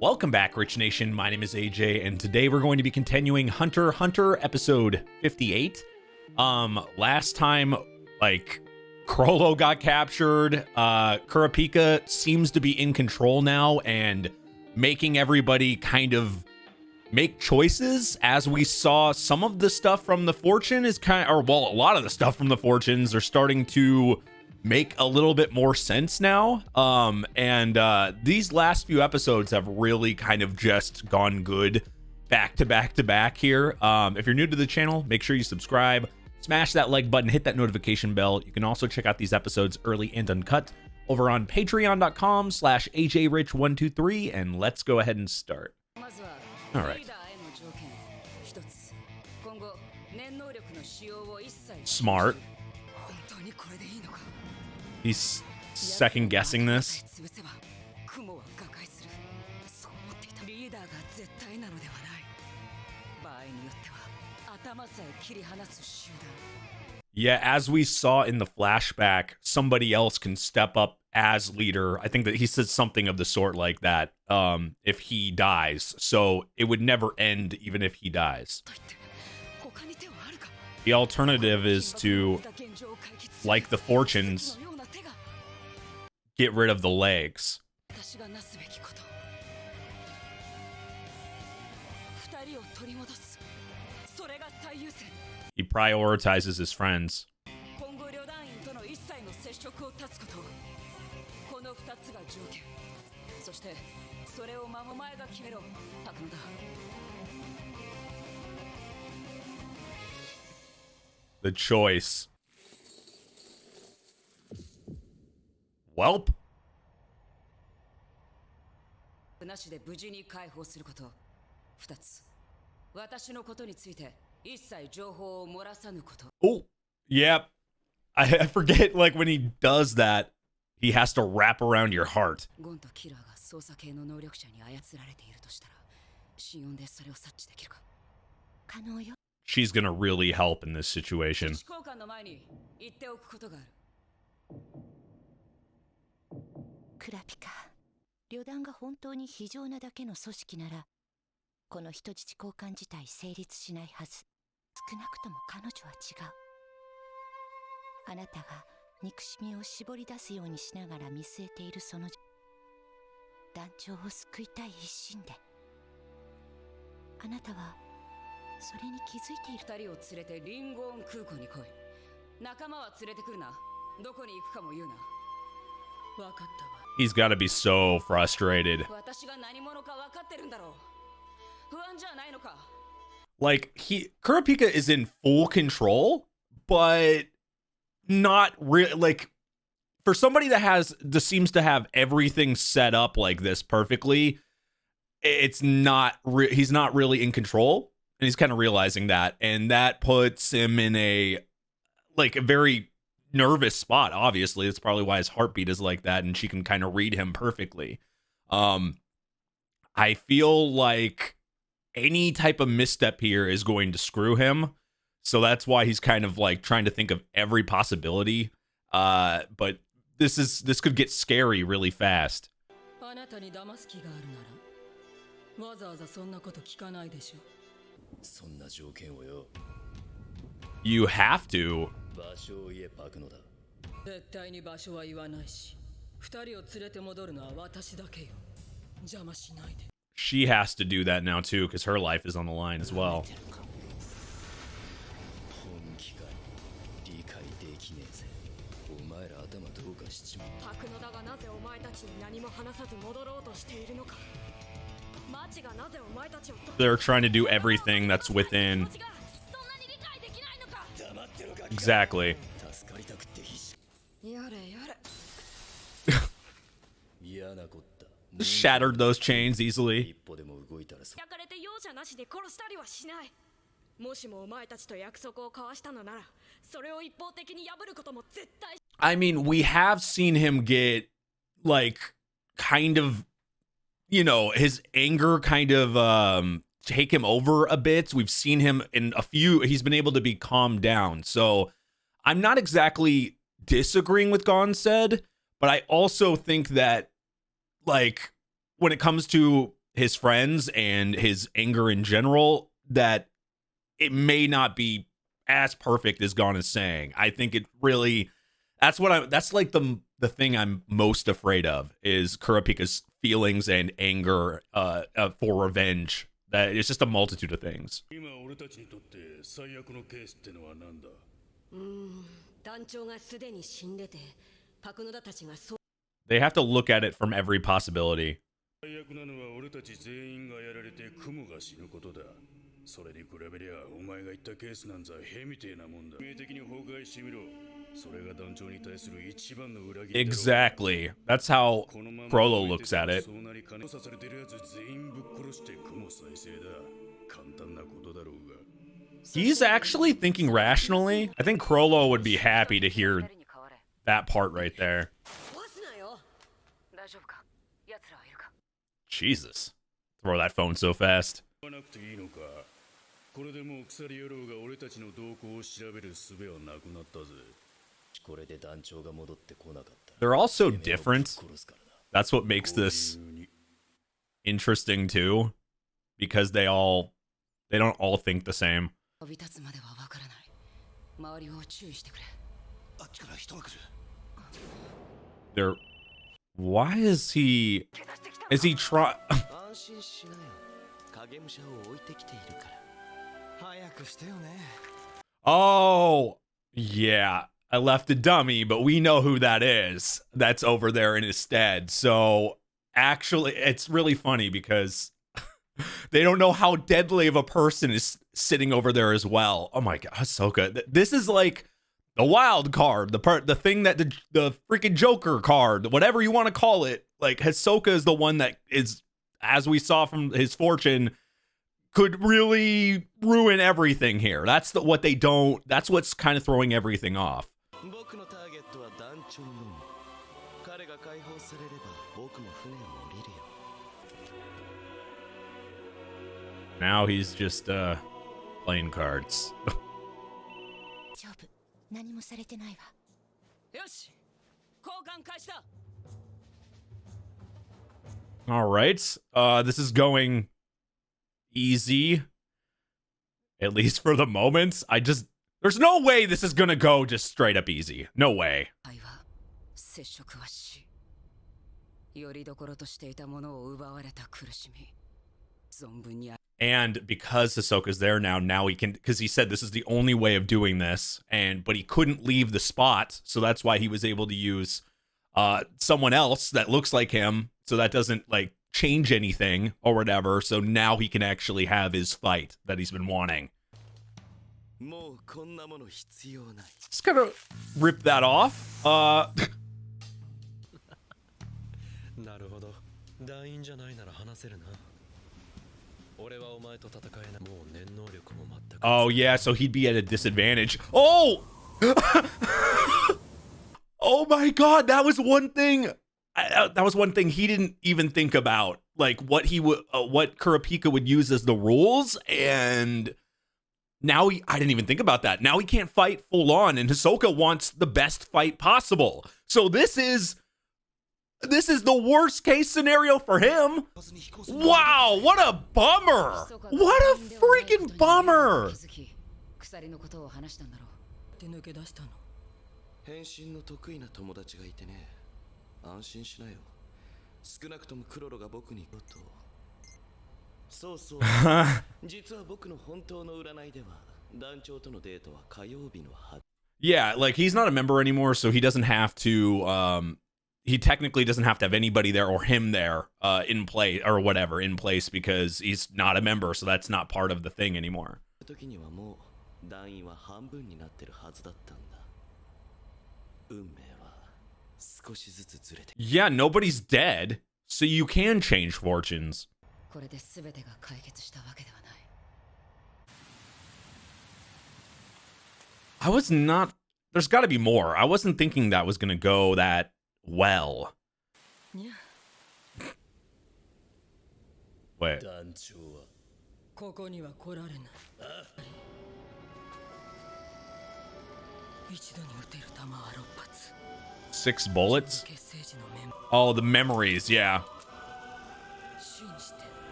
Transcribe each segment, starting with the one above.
Welcome back, Rich Nation. My name is AJ, and today we're going to be continuing Hunter x Hunter episode 58. Last time, Chrollo got captured. Kurapika seems to be in control now and making everybody kind of make choices. As we saw, some of the stuff from the fortune is a lot of the stuff from the fortunes are starting to make a little bit more sense now. These last few episodes have really kind of just gone good back to back to back here. If you're new to the channel, make sure you subscribe, smash that like button, hit that notification bell. You can also check out these episodes early and uncut over on patreon.com/ajrich123, and let's go ahead and start. All right. Smart. He's second guessing this. Yeah, as we saw in the flashback, somebody else can step up as leader. I think that he said something of the sort like that, if he dies. So it would never end even if he dies. The alternative is to, like the fortunes, get rid of the legs. He prioritizes his friends. The choice. Welp. Oh, yep. I forget, like, when he does that, he has to wrap around your heart. She's gonna really help in this situation. クラピカ、旅団が本当に非常なだけの組織なら、この人質交換自体成立しないはず。少なくとも彼女は違う。あなたが憎しみを絞り出すようにしながら見据えているその団長を救いたい一心で。あなたはそれに気づいている。二人を連れてリンゴーン空港に来い。仲間は連れてくるな。どこに行くかも言うな。わかったわ。He's got to be so frustrated. Like, Kurapika is in full control, but not really. Like, for somebody that seems to have everything set up like this perfectly, it's not. He's not really in control, and he's kind of realizing that, and that puts him in a very nervous spot. Obviously, it's probably why his heartbeat is like that, and she can kind of read him perfectly. I feel like any type of misstep here is going to screw him, so that's why he's kind of like trying to think of every possibility. But this could get scary really fast. You have to. She has to do that now too, because her life is on the line as well. They're trying to do everything that's within. Exactly. Shattered those chains easily. I mean, we have seen him get, like, kind of, his anger kind of take him over a bit. We've seen him in he's been able to be calmed down. So I'm not exactly disagreeing with Gon said, but I also think that, like, when it comes to his friends and his anger in general, that it may not be as perfect as Gon is saying. I think it really, that's like the thing I'm most afraid of, is Kurapika's feelings and anger for revenge. That it's just a multitude of things. They have to look at it from every possibility. Exactly. That's how Chrollo looks at it. He's actually thinking rationally. I think Chrollo would be happy to hear that part right there. Jesus. Throw that phone so fast. They're all so different. That's what makes this interesting too, because they don't all think the same. Why is he trying? Oh, yeah. I left a dummy, but we know who that is. That's over there in his stead. So actually, it's really funny because they don't know how deadly of a person is sitting over there as well. Oh my God, HISOKA. This is like the wild card, the thing that the freaking Joker card, whatever you want to call it. Like HISOKA is the one that is, as we saw from his fortune, could really ruin everything here. That's what's kind of throwing everything off. Now he's just playing cards. All right. This is going easy, at least for the moment. There's no way this is gonna go just straight up easy. No way. And because HISOKA's there now he can, because he said this is the only way of doing this, but he couldn't leave the spot, so that's why he was able to use someone else that looks like him, so that doesn't like change anything or whatever. So now he can actually have his fight that he's been wanting. Just gotta rip that off. Oh yeah, so he'd be at a disadvantage. Oh! Oh my God, that was one thing. That was one thing he didn't even think about, like what Kurapika would use as the rules, and now I didn't even think about that. Now he can't fight full on, and HISOKA wants the best fight possible. So this is the worst case scenario for him. Wow, what a bummer! What a freaking bummer! Yeah, like he's not a member anymore, so he doesn't have to he technically doesn't have to have anybody there or him there in play or whatever in place, because he's not a member, so that's not part of the thing anymore. Yeah, nobody's dead, so you can change fortunes. I was not... There's got to be more. I wasn't thinking that was going to go that well. Wait. 6 bullets? Oh, the memories, yeah.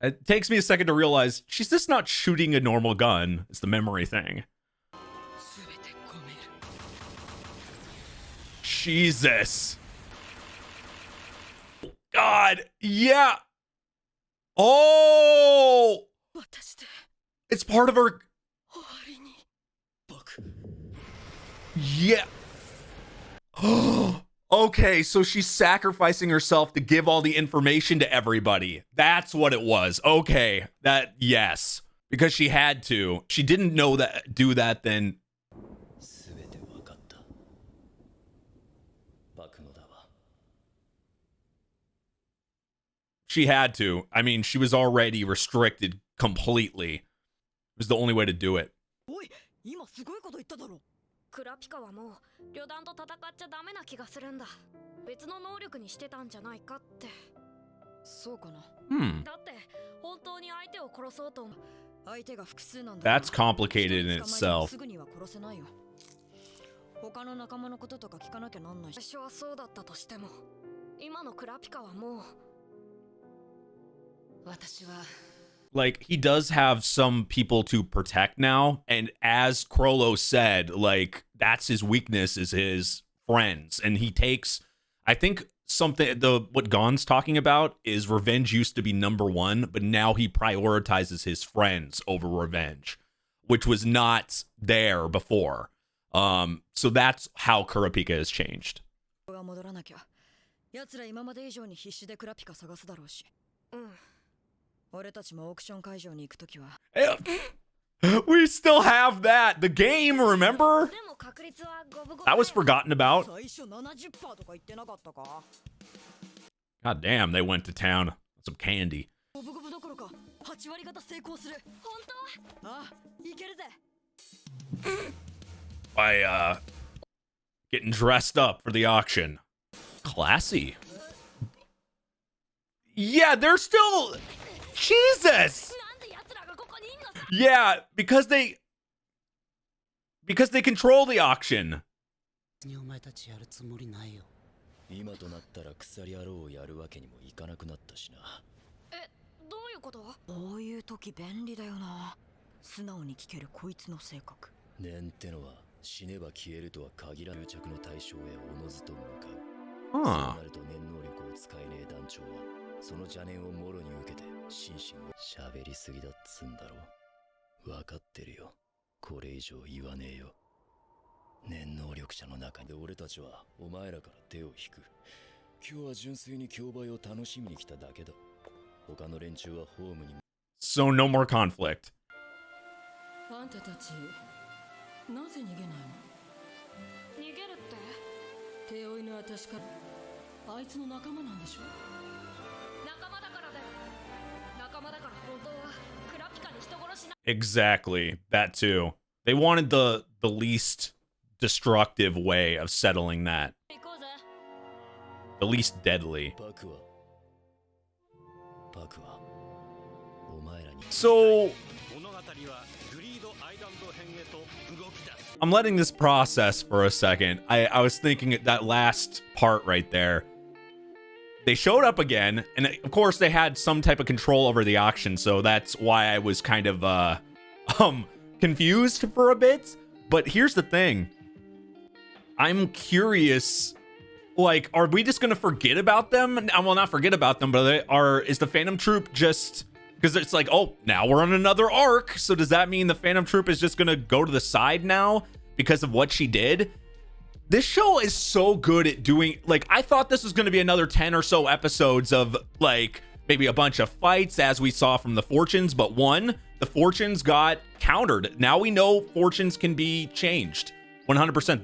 It takes me a second to realize she's just not shooting a normal gun. It's the memory thing. Jesus. God. Yeah. Oh. It's part of her. Yeah. Okay, so she's sacrificing herself to give all the information to everybody. That's what it was. Okay, that, yes. Because she had to. She didn't know that, do that then. She had to. I mean, she was already restricted completely. It was the only way to do it. クラピカはもう旅団と戦っちゃダメな気がするんだ。別の能力にしてたんじゃないかって。そうかな。だって本当に相手を殺そうと。相手が複数なんだ。That's complicated in itself. すぐには殺せないよ。他の仲間のこととか聞かなきゃなんないし。最初はそうだったとしても、今のクラピカはもう。私は。Like, he does have some people to protect now, and as Chrollo said, like, that's his weakness, is his friends, and he takes, I think something, what Gon's talking about is revenge used to be #1, but now he prioritizes his friends over revenge, which was not there before. So that's how Kurapika has changed. We still have that. The game, remember? That was forgotten about. God damn, they went to town. Some candy. By getting dressed up for the auction. Classy. Yeah, they're still... Jesus! Yeah, because they control the auction. 今となったら鎖野郎をやるわけにもいかなくなったしな。え、どういうこと？こういう時便利だよな。素直に聞けるこいつの性格。念ってのは死ねば消えるとは限らぬ着の対象へおのずと向かう。そうなると念能力を使えねえ団長はその邪念をもろに受けて心身を喋りすぎだっつんだろ。わかってるよ。これ以上言わねえよ。念能力者の中で俺たちはお前らから手を引く。今日は純粋に競売を楽しみに来ただけだ。他の連中はホームに。So no more conflict. あんたたちなぜ逃げないの？逃げるって？手負いの私からあいつの仲間なんでしょ？仲間だからだよ。仲間だから本当はクラピカに人殺しな。Exactly. That too. They wanted the least destructive way of settling that. The least deadly. So I'm letting this process for a second. I was thinking that last part right there. They showed up again, and of course they had some type of control over the auction, so that's why I was kind of confused for a bit. But here's the thing. I'm curious, like, are we just gonna forget about them? Well, not forget about them, but is the Phantom Troop just, because it's like, oh, now we're on another arc, so does that mean the Phantom Troop is just gonna go to the side now because of what she did? This show is so good at doing, like, I thought this was gonna be another 10 or so episodes of, like, maybe a bunch of fights as we saw from the Fortunes, but the Fortunes got countered. Now we know Fortunes can be changed 100%.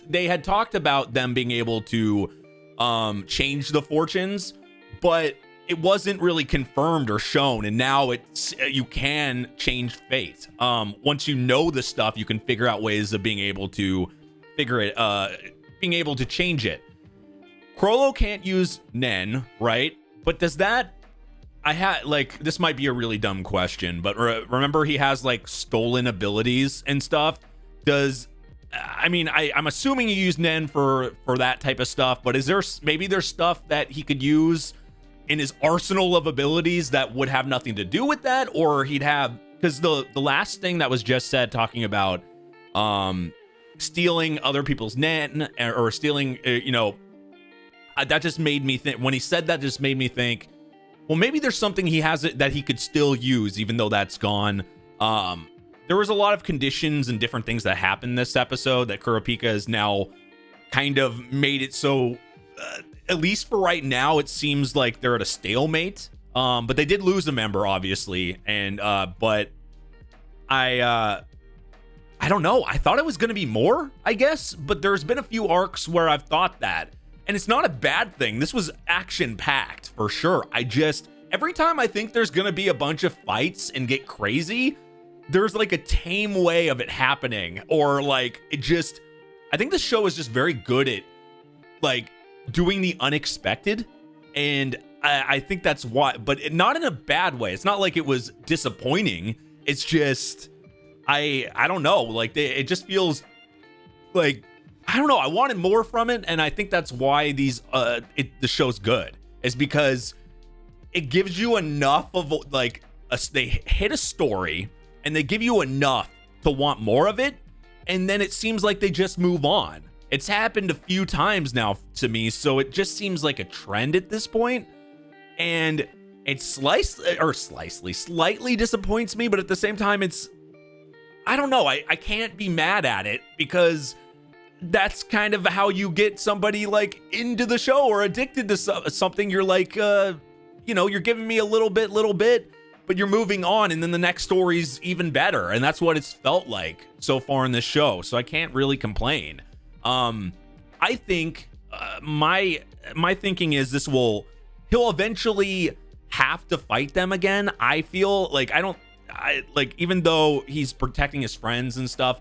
They had talked about them being able to change the Fortunes, but it wasn't really confirmed or shown, and now you can change fate. Once you know the stuff, you can figure out ways of being able to change it. Chrollo can't use Nen, right? But does that, this might be a really dumb question, but remember he has like stolen abilities and stuff. Does I mean, I'm assuming you use Nen for that type of stuff, but is there maybe there's stuff that he could use in his arsenal of abilities that would have nothing to do with that, or he'd have, because the last thing that was just said talking about stealing other people's Nen or stealing, that just made me think, when he said that, just made me think, well, maybe there's something he has that he could still use even though that's gone. There was a lot of conditions and different things that happened this episode that Kurapika has now kind of made it so, at least for right now, it seems like they're at a stalemate. But they did lose a member, obviously, and but I don't know. I thought it was going to be more, I guess, but there's been a few arcs where I've thought that, and it's not a bad thing. This was action-packed for sure. Every time I think there's going to be a bunch of fights and get crazy, there's like a tame way of it happening, or like I think the show is just very good at like doing the unexpected, and I think that's why, but not in a bad way. It's not like it was disappointing. It's just, I don't know, like it just feels like, I don't know, I wanted more from it, and I think that's why the show's good, is because it gives you enough of like they hit a story and they give you enough to want more of it, and then it seems like they just move on. It's happened a few times now to me, so it just seems like a trend at this point, and it slightly disappoints me, but at the same time, I don't know, I can't be mad at it, because that's kind of how you get somebody like into the show or addicted to something. You're like, you're giving me a little bit, but you're moving on, and then the next story's even better, and that's what it's felt like so far in this show, so I can't really complain. I think my thinking is he'll eventually have to fight them again. I feel like even though he's protecting his friends and stuff,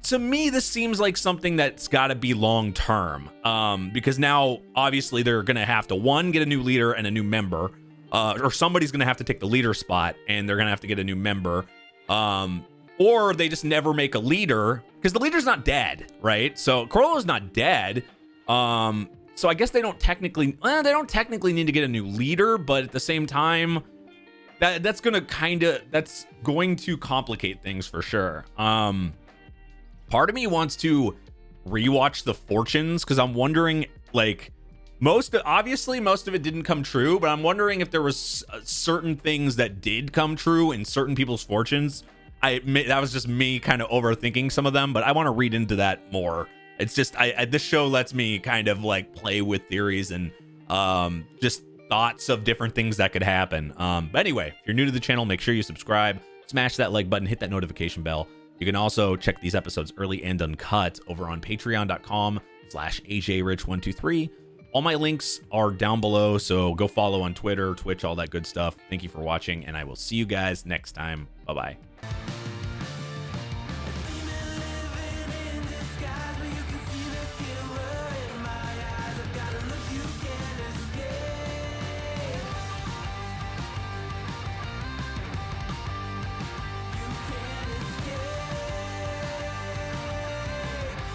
to me, this seems like something that's got to be long term, because now obviously they're gonna have to get a new leader and a new member, or somebody's gonna have to take the leader spot, and they're gonna have to get a new member, or they just never make a leader because the leader's not dead, right? So Chrollo's not dead, so I guess they don't technically need to get a new leader, but at the same time, that's going to complicate things for sure. Part of me wants to rewatch the fortunes, because I'm wondering, like, most of it didn't come true, but I'm wondering if there was certain things that did come true in certain people's fortunes. That was just me kind of overthinking some of them, but I want to read into that more. It's just this show lets me kind of like play with theories and just thoughts of different things that could happen. But anyway, if you're new to the channel, make sure you subscribe, smash that like button, hit that notification bell. You can also check these episodes early and uncut over on patreon.com/ajrich123. All my links are down below, so go follow on Twitter, Twitch, all that good stuff. Thank you for watching, and I will see you guys next time. Bye-bye.